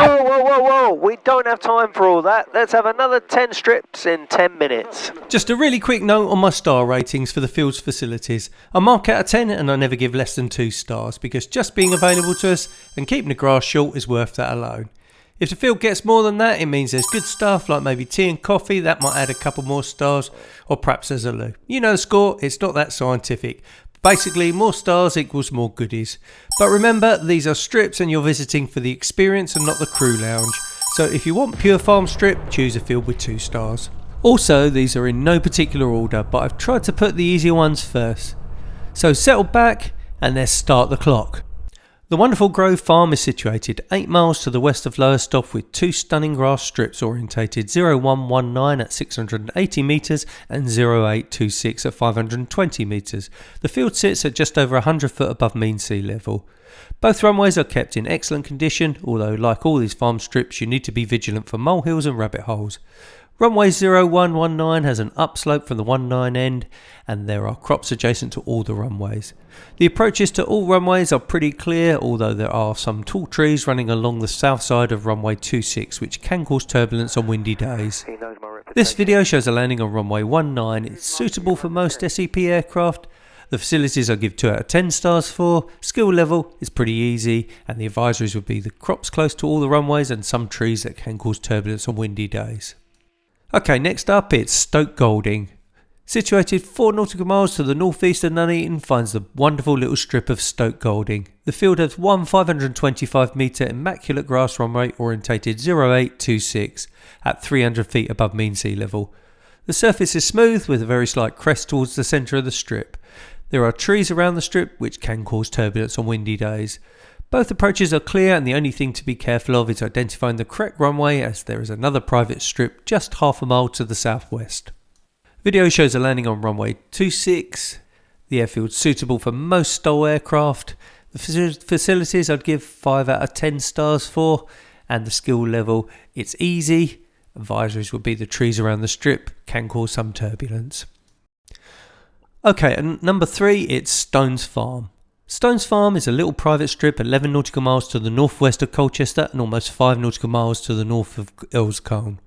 Whoa, whoa, whoa, whoa, we don't have time for all that. Let's have another 10 strips in 10 minutes. Just a really quick note on my star ratings for the field's facilities. I mark out of 10 and I never give less than 2 stars because just being available to us and keeping the grass short is worth that alone. If the field gets more than that, it means there's good stuff like maybe tea and coffee, that might add a couple more stars, or perhaps there's a loo. You know the score, it's not that scientific. Basically, more stars equals more goodies. But remember, these are strips and you're visiting for the experience and not the crew lounge. So if you want pure farm strip, choose a field with 2 stars. Also, these are in no particular order, but I've tried to put the easier ones first. So settle back and let's start the clock. The wonderful Grove Farm is situated 8 miles to the west of Lowestoft with 2 stunning grass strips orientated 0119 at 680 metres and 0826 at 520 metres. The field sits at just over 100 foot above mean sea level. Both runways are kept in excellent condition, although like all these farm strips you need to be vigilant for molehills and rabbit holes. Runway 0119 has an upslope from the 19 end and there are crops adjacent to all the runways. The approaches to all runways are pretty clear, although there are some tall trees running along the south side of runway 26 which can cause turbulence on windy days. This video shows a landing on runway 19. It's suitable for most SEP aircraft. The facilities I give 2 out of 10 stars for. Skill level is pretty easy and the advisories would be the crops close to all the runways and some trees that can cause turbulence on windy days. Okay, next up it's Stoke Golding. Situated 4 nautical miles to the northeast of Nuneaton finds the wonderful little strip of Stoke Golding. The field has one 525 metre immaculate grass runway orientated 0826 at 300 feet above mean sea level. The surface is smooth with a very slight crest towards the centre of the strip. There are trees around the strip which can cause turbulence on windy days. Both approaches are clear and the only thing to be careful of is identifying the correct runway as there is another private strip just half a mile to the southwest. Video shows a landing on runway 26. The airfield is suitable for most STOL aircraft. The facilities I'd give 5 out of 10 stars for and the skill level it's easy. Advisories would be the trees around the strip can cause some turbulence. Okay, and number 3 it's Stones Farm. Stones Farm is a little private strip 11 nautical miles to the northwest of Colchester and almost 5 nautical miles to the north of Earlscombe.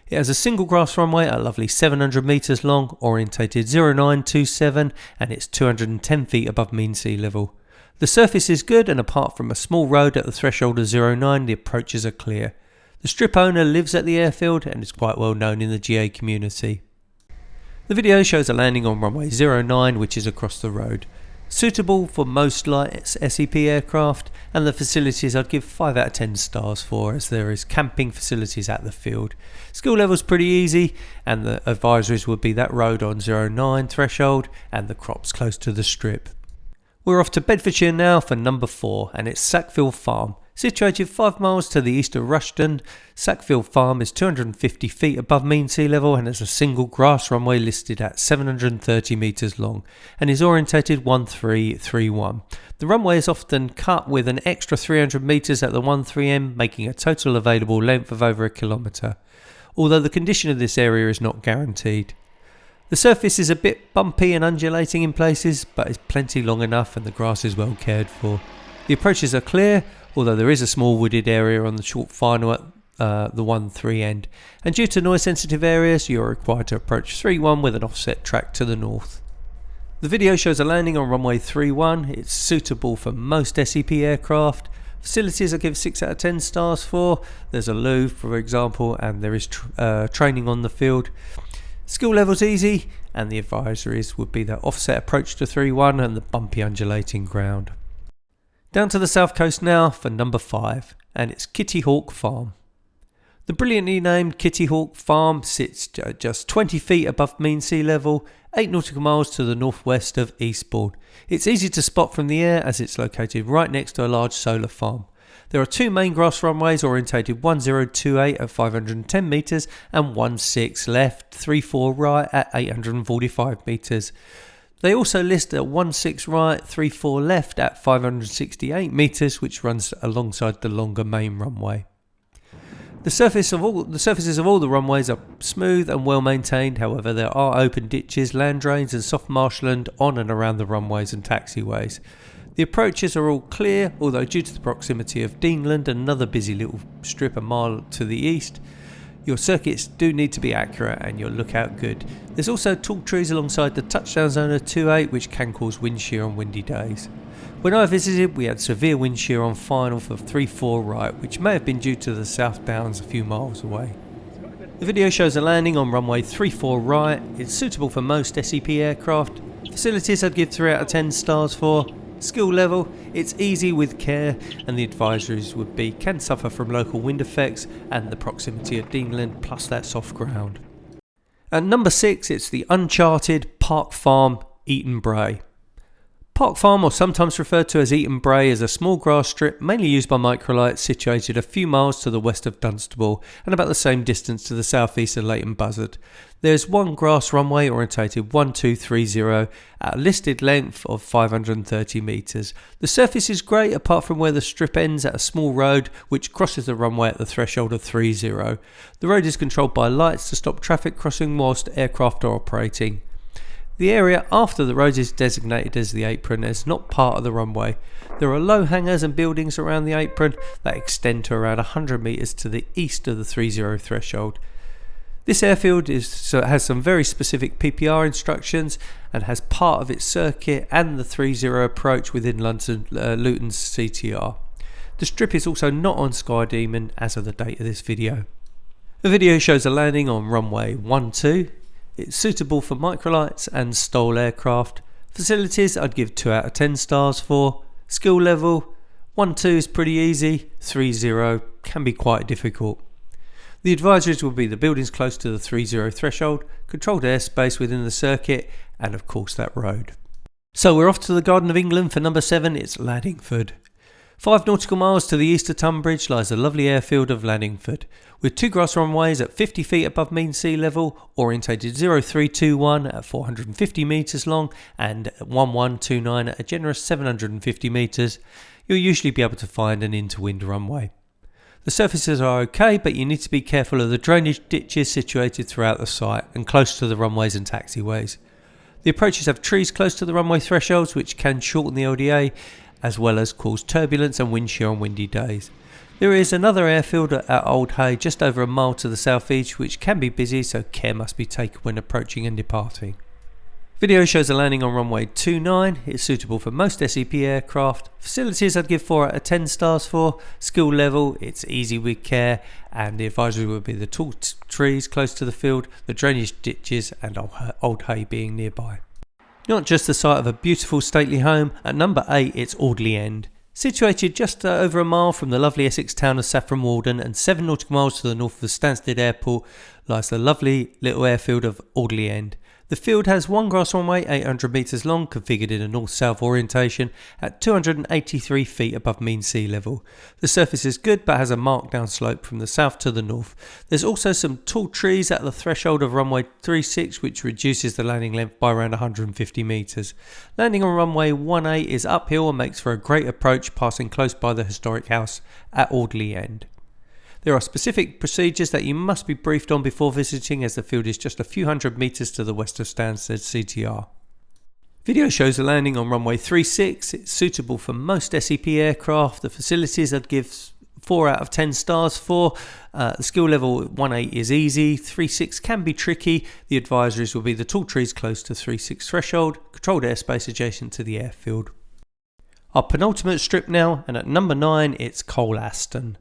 It has a single grass runway a lovely 700 metres long, orientated 0927 and it's 210 feet above mean sea level. The surface is good and apart from a small road at the threshold of 09 the approaches are clear. The strip owner lives at the airfield and is quite well known in the GA community. The video shows a landing on runway 09 which is across the road. Suitable for most light SEP aircraft and the facilities I'd give 5 out of 10 stars for as there is camping facilities at the field. Skill level's pretty easy and the advisories would be that road on 09 threshold and the crops close to the strip. We're off to Bedfordshire now for number 4 and it's Sackville Farm. Situated 5 miles to the east of Rushden, Sackville Farm is 250 feet above mean sea level and has a single grass runway listed at 730 metres long and is orientated 1331. The runway is often cut with an extra 300 metres at the 13M, making a total available length of over a kilometre, although the condition of this area is not guaranteed. The surface is a bit bumpy and undulating in places, but is plenty long enough and the grass is well cared for. The approaches are clear, although there is a small wooded area on the short final at the 1-3 end, and due to noise sensitive areas you are required to approach 3-1 with an offset track to the north. The video shows a landing on runway 31. It's suitable for most SEP aircraft. Facilities I give 6 out of 10 stars for. There's a loo for example and there is training on the field. Skill level's easy and the advisories would be the offset approach to 3-1 and the bumpy undulating ground. Down to the south coast now for number 5 and it's Kittyhawk Farm. The brilliantly named Kittyhawk Farm sits just 20 feet above mean sea level, 8 nautical miles to the northwest of Eastbourne. It's easy to spot from the air as it's located right next to a large solar farm. There are 2 main grass runways orientated 1028 at 510 metres and 16 left, 34 right at 845 metres. They also list a 16 right, 34 left at 568 metres which runs alongside the longer main runway. The surfaces of all the runways are smooth and well maintained, however there are open ditches, land drains and soft marshland on and around the runways and taxiways. The approaches are all clear, although due to the proximity of Deanland, another busy little strip a mile to the east, your circuits do need to be accurate and your lookout good. There's also tall trees alongside the touchdown zone of 2.8 which can cause wind shear on windy days. When I visited, we had severe wind shear on final for 3-4 right, which may have been due to the South Downs a few miles away. The video shows a landing on runway 34 right. It's suitable for most SEP aircraft. Facilities I'd give 3 out of 10 stars for. Skill level, it's easy with care, and the advisories would be can suffer from local wind effects and the proximity of Deanland plus that soft ground. At number 6, it's the uncharted Park Farm, Eaton Bray. Park Farm, or sometimes referred to as Eaton Bray, is a small grass strip mainly used by microlights situated a few miles to the west of Dunstable and about the same distance to the southeast of Leighton Buzzard. There's one grass runway orientated 1230 at a listed length of 530 metres. The surface is great apart from where the strip ends at a small road which crosses the runway at the threshold of 30. The road is controlled by lights to stop traffic crossing whilst aircraft are operating. The area after the road is designated as the apron as not part of the runway. There are low hangars and buildings around the apron that extend to around 100 metres to the east of the 30 threshold. This airfield has some very specific PPR instructions and has part of its circuit and the 30 approach within Luton's CTR. The strip is also not on Sky Demon as of the date of this video. The video shows a landing on runway 12. It's suitable for microlights and STOL aircraft. Facilities I'd give 2 out of 10 stars for. Skill level, 12 is pretty easy, 30 can be quite difficult. The advisories will be the buildings close to the 30 threshold, controlled airspace within the circuit, and of course that road. So we're off to the Garden of England for number 7, it's Laddingford. 5 nautical miles to the east of Tunbridge lies the lovely airfield of Laddingford, with 2 grass runways at 50 feet above mean sea level, orientated 0321 at 450 metres long and 1129 at a generous 750 metres. You'll usually be able to find an interwind runway. The surfaces are okay, but you need to be careful of the drainage ditches situated throughout the site and close to the runways and taxiways. The approaches have trees close to the runway thresholds which can shorten the LDA as well as cause turbulence and wind shear on windy days. There is another airfield at Old Hay just over a mile to the southeast which can be busy, so care must be taken when approaching and departing. Video shows a landing on runway 29. It's suitable for most SEP aircraft. Facilities I'd give 4 out of 10 stars for. Skill level, it's easy with care, and the advisory would be the tall trees close to the field, the drainage ditches and Old Hay being nearby. Not just the site of a beautiful stately home, at number 8 it's Audley End. Situated just over a mile from the lovely Essex town of Saffron Walden and 7 nautical miles to the north of Stansted Airport lies the lovely little airfield of Audley End. The field has one grass runway 800 metres long, configured in a north-south orientation at 283 feet above mean sea level. The surface is good but has a marked down slope from the south to the north. There's also some tall trees at the threshold of runway 36 which reduces the landing length by around 150 metres. Landing on runway 18 is uphill and makes for a great approach, passing close by the historic house at Audley End. There are specific procedures that you must be briefed on before visiting, as the field is just a few hundred metres to the west of Stansted CTR. Video shows a landing on runway 36. It's suitable for most SEP aircraft. The facilities I'd give 4 out of 10 stars for. The skill level 18 is easy, 36 can be tricky. The advisories will be the tall trees close to 36 threshold, controlled airspace adjacent to the airfield. Our penultimate strip now, and at number 9 it's Aston.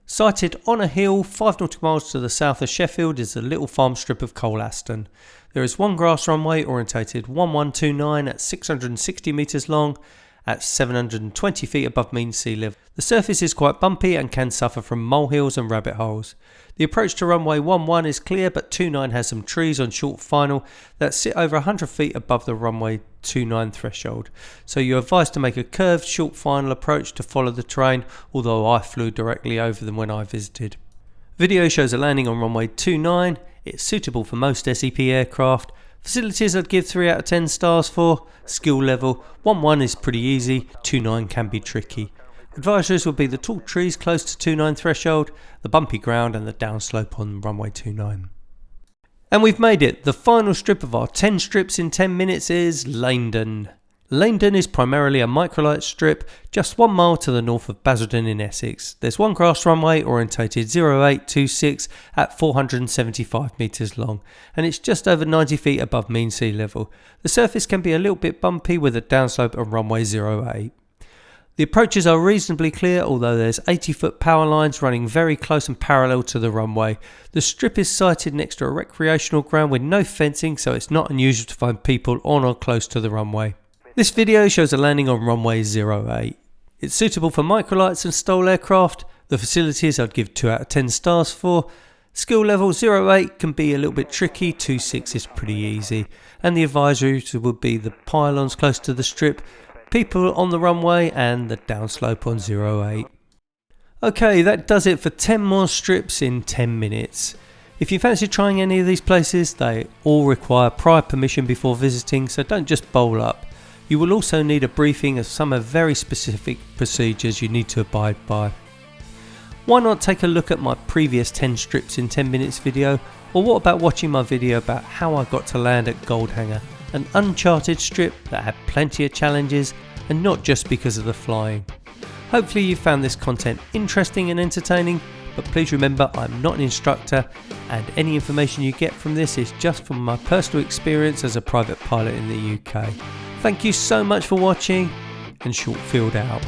Sited on a hill 5 nautical miles to the south of Sheffield is the little farm strip of Aston. There is one grass runway orientated 1129 at 660 metres long at 720 feet above mean sea level. The surface is quite bumpy and can suffer from molehills and rabbit holes. The approach to runway 11 is clear, but 29 has some trees on short final that sit over 100 feet above the runway 29 threshold. So you're advised to make a curved short final approach to follow the terrain, although I flew directly over them when I visited. Video shows a landing on runway 29. It's suitable for most SEP aircraft. Facilities I'd give 3 out of 10 stars for. Skill level 11 is pretty easy, 29 can be tricky. Advisories will be the tall trees close to 29 threshold, the bumpy ground and the downslope on runway 29. And we've made it. The final strip of our 10 strips in 10 minutes is Laindon. Laindon is primarily a microlight strip just 1 mile to the north of Basildon in Essex. There's one grass runway orientated 0826 at 475 metres long, and it's just over 90 feet above mean sea level. The surface can be a little bit bumpy with a downslope on runway 08. The approaches are reasonably clear, although there's 80-foot power lines running very close and parallel to the runway. The strip is sited next to a recreational ground with no fencing, so it's not unusual to find people on or close to the runway. This video shows a landing on runway 08. It's suitable for microlights and STOL aircraft. The facilities I'd give 2 out of 10 stars for. Skill level 08 can be a little bit tricky, 26 is pretty easy. And the advisories would be the pylons close to the strip, people on the runway and the downslope on 08. Okay, that does it for 10 more strips in 10 minutes. If you fancy trying any of these places, they all require prior permission before visiting, so don't just bowl up. You will also need a briefing of some very specific procedures you need to abide by. Why not take a look at my previous 10 strips in 10 minutes video, or what about watching my video about how I got to land at Goldhanger, an uncharted strip that had plenty of challenges and not just because of the flying. Hopefully you found this content interesting and entertaining, but please remember I'm not an instructor and any information you get from this is just from my personal experience as a private pilot in the UK. Thank you so much for watching, and Shortfield out.